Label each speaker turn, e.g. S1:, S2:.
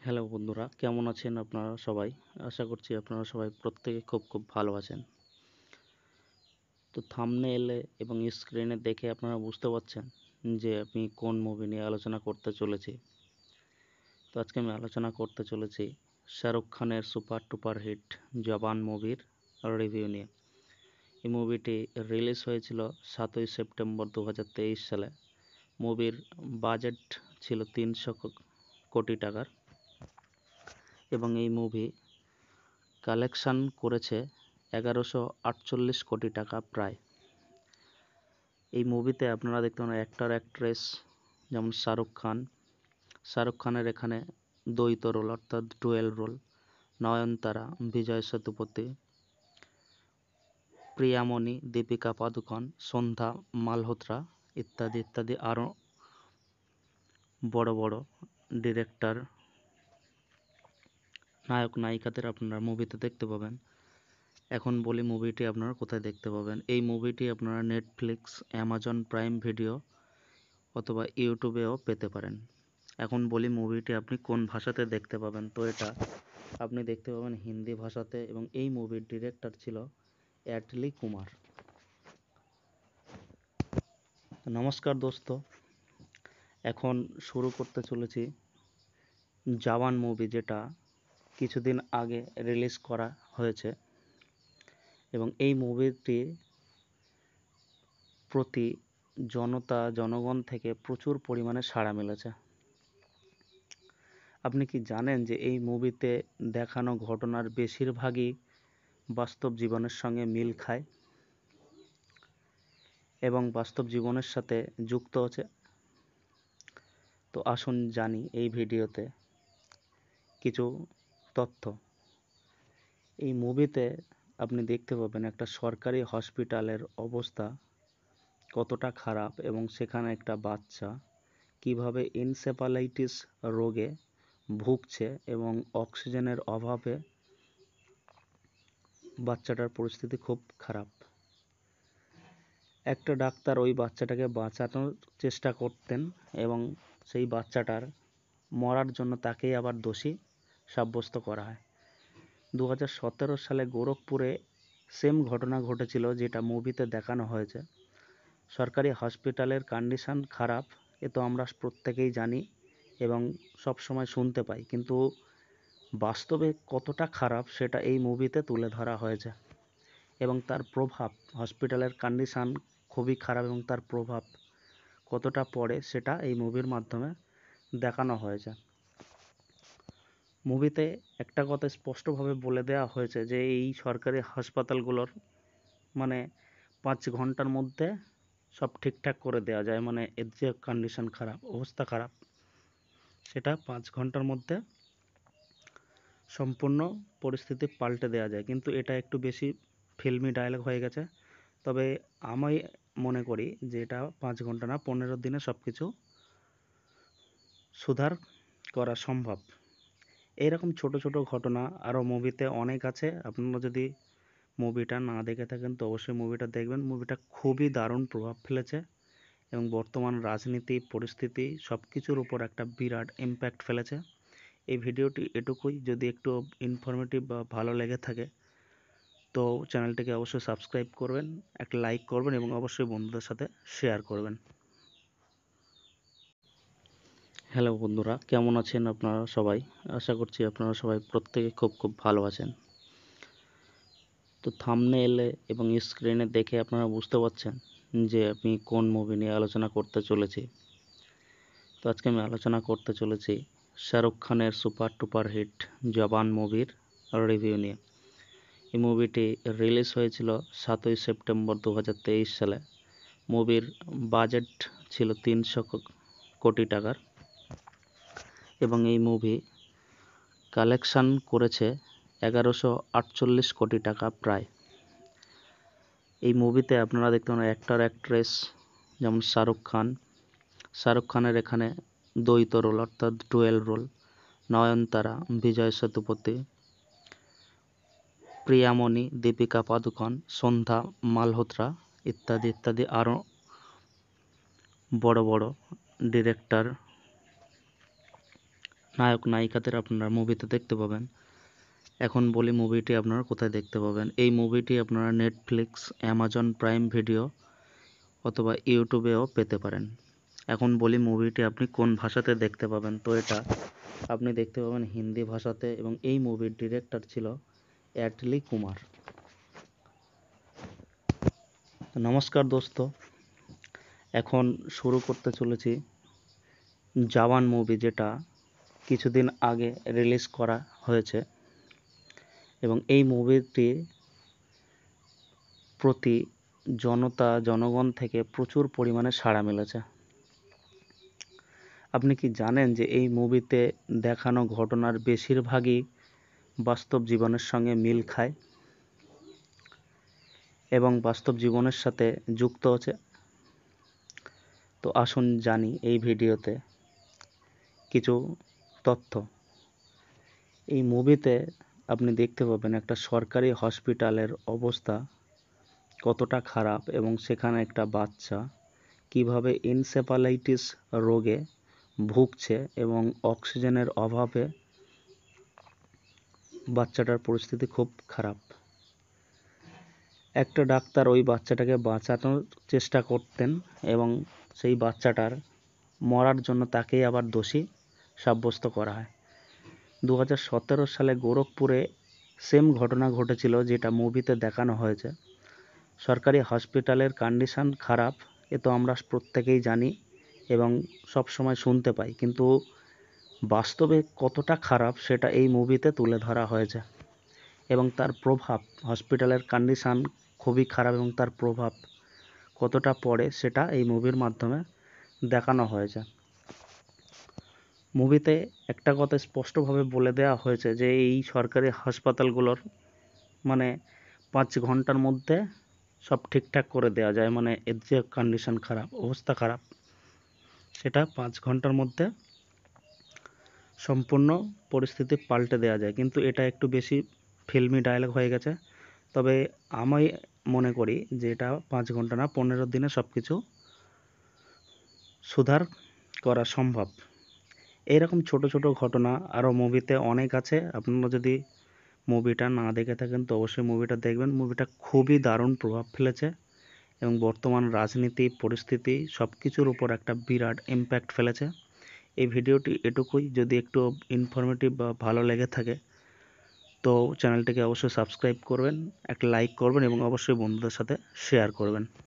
S1: Hello বন্ধুরা, কেমন আছেন আপনারা সবাই? আশা করছি আপনারা সবাই প্রত্যেকে খুব ভালো আছেন। তো থাম্বনেইলে এবং স্ক্রিনে দেখে আপনারা বুঝতে পারছেন যে আমি কোন মুভি নিয়ে আলোচনা করতে চলেছি। তো আজকে আমি আলোচনা করতে চলেছি শাহরুখ খানের সুপার টুপার হিট জবান মুভির রিভিউ নিয়ে। এই মুভিটি রিলিজ হয়েছিল 7ই সেপ্টেম্বর 2023 সালে। মুভির বাজেট ছিল 300 কোটি টাকার এবং এই মুভি কালেকশন করেছে 1148 কোটি টাকা প্রায়। এই মুভিতে আপনারা দেখতে পাবেন অ্যাক্টর অ্যাক্ট্রেস যেমন শাহরুখ খানের এখানে দ্বৈত রোল অর্থাৎ ডুয়েল রোল, নয়নতারা, বিজয় সেতুপতি, প্রিয়ামণি, দীপিকা পাদুকোন, সন্ধ্যা মালহোত্রা ইত্যাদি ইত্যাদি আরও বড় বড় ডিরেক্টর নায়ক নায়িকাদের আপনারা মুভিতে দেখতে পাবেন। এখন বলি মুভিটি আপনারা কোথায় দেখতে পাবেন। এই মুভিটি আপনারা নেটফ্লিক্স, অ্যামাজন প্রাইম ভিডিও অথবা ইউটিউবেও পেতে পারেন। এখন বলি মুভিটি আপনি কোন ভাষাতে দেখতে পাবেন। তো এটা আপনি দেখতে পাবেন হিন্দি ভাষাতে এবং এই মুভির ডিরেক্টর ছিল অ্যাটলি কুমার। নমস্কার দোস্ত, এখন শুরু করতে চলেছি জওয়ান মুভি, যেটা কিছুদিন আগে রিলিজ করা হয়েছে এবং এই মুভিটি প্রতি জনগণ থেকে প্রচুর পরিমাণে সাড়া মিলেছে। আপনি কি জানেন যে এই মুভিতে দেখানো ঘটনার বেশিরভাগই বাস্তব জীবনের সঙ্গে মিল খায় এবং বাস্তব জীবনের সাথে যুক্ত আছে? তো আসুন জানি এই ভিডিওতে কিছু তথ্য। এই মুভিতে আপনি দেখতে পাবেন একটা সরকারি হসপিটালের অবস্থা কতটা খারাপ এবং সেখানে একটা বাচ্চা কিভাবে এনসেফালাইটিস রোগে ভুগছে এবং অক্সিজেনের অভাবে বাচ্চাটার পরিস্থিতি খুব খারাপ। একটা ডাক্তার ওই বাচ্চাটাকে বাঁচানোর চেষ্টা করতেন এবং সেই বাচ্চাটার মরার জন্য তাকেই আবার দোষী সাব্যস্ত করা হয়। 2017 সালে গোরখপুরে সেম ঘটনা ঘটেছিল যেটা মুভিতে দেখানো হয়েছে। সরকারি হসপিটালের কন্ডিশন খারাপ, এ তো আমরা প্রত্যেকেই জানি এবং সব সময় শুনতে পাই, কিন্তু বাস্তবে কতটা খারাপ সেটা এই মুভিতে তুলে ধরা হয়েছে এবং তার প্রভাব, হসপিটালের কন্ডিশন খুবই খারাপ এবং তার প্রভাব কতটা পড়ে সেটা এই মুভির মাধ্যমে দেখানো হয়েছে। মুভিতে একটা কথা স্পষ্টভাবে বলে দেওয়া হয়েছে যে এই সরকারি হাসপাতালগুলোর 5 ঘন্টার মধ্যে সব ঠিকঠাক করে দেওয়া যায়, এর যে কন্ডিশন খারাপ, অবস্থা খারাপ, সেটা 5 ঘন্টার মধ্যে সম্পূর্ণ পরিস্থিতি পাল্টে দেওয়া যায়। কিন্তু এটা একটু বেশি ফিল্মি ডায়লগ হয়ে গেছে, তবে আমি মনে করি যে এটা 5 ঘন্টা না, 15 দিনে সব কিছু সুধার করা সম্ভব। এইরকম ছোট ছোট ঘটনা আরও মুভিতে অনেক আছে। আপনারা যদি মুভিটা না দেখে থাকেন তো অবশ্যই মুভিটা দেখবেন। মুভিটা খুবই দারুণ প্রভাব ফেলেছে এবং বর্তমান রাজনীতি পরিস্থিতি সব কিছুর উপর একটা বিরাট ইম্প্যাক্ট ফেলেছে। এই ভিডিওটি এটুকুই। যদি একটু ইনফরমেটিভ বা ভালো লেগে থাকে তো চ্যানেলটিকে অবশ্যই সাবস্ক্রাইব করবেন, একটা লাইক করবেন এবং অবশ্যই বন্ধুদের সাথে শেয়ার করবেন। হ্যালো বন্ধুরা, কেমন আছেন আপনারা সবাই? আশা করছি আপনারা সবাই প্রত্যেকে খুব ভালো আছেন। তো থাম্বনেইলে এবং স্ক্রিনে দেখে আপনারা বুঝতে পারছেন যে আমি কোন মুভি নিয়ে আলোচনা করতে চলেছি। তো আজকে আমি আলোচনা করতে চলেছি শাহরুখ খানের সুপার টুপার হিট জবান মুভির রিভিউ নিয়ে। এই মুভিটি রিলিজ হয়েছিল 7ই সেপ্টেম্বর 2023 সালে। মুভির বাজেট ছিল 300 কোটি টাকার এবং এই মুভি কালেকশন করেছে 1148 কোটি টাকা প্রায়। এই মুভিতে আপনারা দেখতে পাবেন অ্যাক্টর অ্যাক্ট্রেস যেমন শাহরুখ খানের এখানে দ্বৈত রোল অর্থাৎ ডুয়েল রোল, নয়নতারা, বিজয় সেতুপতি, প্রিয়ামণি, দীপিকা পাদুকোন, সন্ধ্যা মালহোত্রা ইত্যাদি ইত্যাদি আরও বড় বড় ডিরেক্টর নায়ক নায়িকাদের আপনারা মুভিতে দেখতে পাবেন। এখন বলি মুভিটি আপনারা কোথায় দেখতে পাবেন। এই মুভিটি আপনারা নেটফ্লিক্স, অ্যামাজন প্রাইম ভিডিও অথবা ইউটিউবেও পেতে পারেন। এখন বলি মুভিটি আপনি কোন ভাষাতে দেখতে পাবেন। তো এটা আপনি দেখতে পাবেন হিন্দি ভাষাতে, এবং এই মুভির ডিরেক্টর ছিল অ্যাটলি কুমার। নমস্কার দোস্ত, এখন শুরু করতে চলেছি জওয়ান মুভি, যেটা কিছুদিন আগে রিলিজ করা হয়েছে, এবং এই মুভিটি প্রতি জনগণ থেকে প্রচুর পরিমাণে সাড়া মিলেছে। আপনি কি জানেন যে এই মুভিতে দেখানো ঘটনার বেশিরভাগই বাস্তব জীবনের সঙ্গে মিল খায় এবং বাস্তব জীবনের সাথে যুক্ত আছে? তো আসুন জানি এই ভিডিওতে কিছু তথ্য। এই মুভিতে আপনি দেখতে পাবেন একটা সরকারি হসপিটালের অবস্থা কতটা খারাপ, এবং সেখানে একটা বাচ্চা কিভাবে এনসেফালাইটিস রোগে ভুগছে এবং অক্সিজেনের অভাবে বাচ্চাটার পরিস্থিতি খুব খারাপ। একটা ডাক্তার ওই বাচ্চাটাকে বাঁচানোর চেষ্টা করতেন, এবং সেই বাচ্চাটার মরার জন্য তাকেই আবার দোষী সাব্যস্ত করা হয়। 2017 সালে গোরখপুরে সেম ঘটনা ঘটেছিল, যেটা মুভিতে দেখানো হয়েছে। সরকারি হসপিটালের কন্ডিশন খারাপ, এ তো আমরা প্রত্যেকেই জানি এবং সব সময় শুনতে পাই, কিন্তু বাস্তবে কতটা খারাপ সেটা এই মুভিতে তুলে ধরা হয়েছে, এবং তার প্রভাব, হসপিটালের কন্ডিশন খুবই খারাপ এবং তার প্রভাব কতটা পড়ে সেটা এই মুভির মাধ্যমে দেখানো হয়েছে। মুভিতে একটা কথা স্পষ্টভাবে বলে দেওয়া হয়েছে যে এই সরকারি হাসপাতালগুলোর মানে 5 ঘন্টার মধ্যে সব ঠিকঠাক করে দেওয়া যায়, মানে এর যে কন্ডিশন খারাপ, অবস্থা খারাপ, সেটা 5 ঘন্টার মধ্যে সম্পূর্ণ পরিস্থিতি পাল্টে দেওয়া যায়। কিন্তু এটা একটু বেশি ফিল্মি ডায়লগ হয়ে গেছে, তবে আমি মনে করি যে এটা 5 ঘন্টা না, 15 দিনে সব কিছু সুধার করা সম্ভব। এইরকম ছোট ছোট ঘটনা আরও মুভিতে অনেক আছে। আপনারা যদি মুভিটা না দেখে থাকেন তো অবশ্যই মুভিটা দেখবেন। মুভিটা খুবই দারুণ প্রভাব ফেলেছে এবং বর্তমান রাজনীতি পরিস্থিতি সব কিছুর উপর একটা বিরাট ইম্প্যাক্ট ফেলেছে। এই ভিডিওটি এটুকুই। যদি একটু ইনফরমেটিভ বা ভালো লেগে থাকে তো চ্যানেলটিকে অবশ্যই সাবস্ক্রাইব করবেন, একটা লাইক করবেন এবং অবশ্যই বন্ধুদের সাথে শেয়ার করবেন।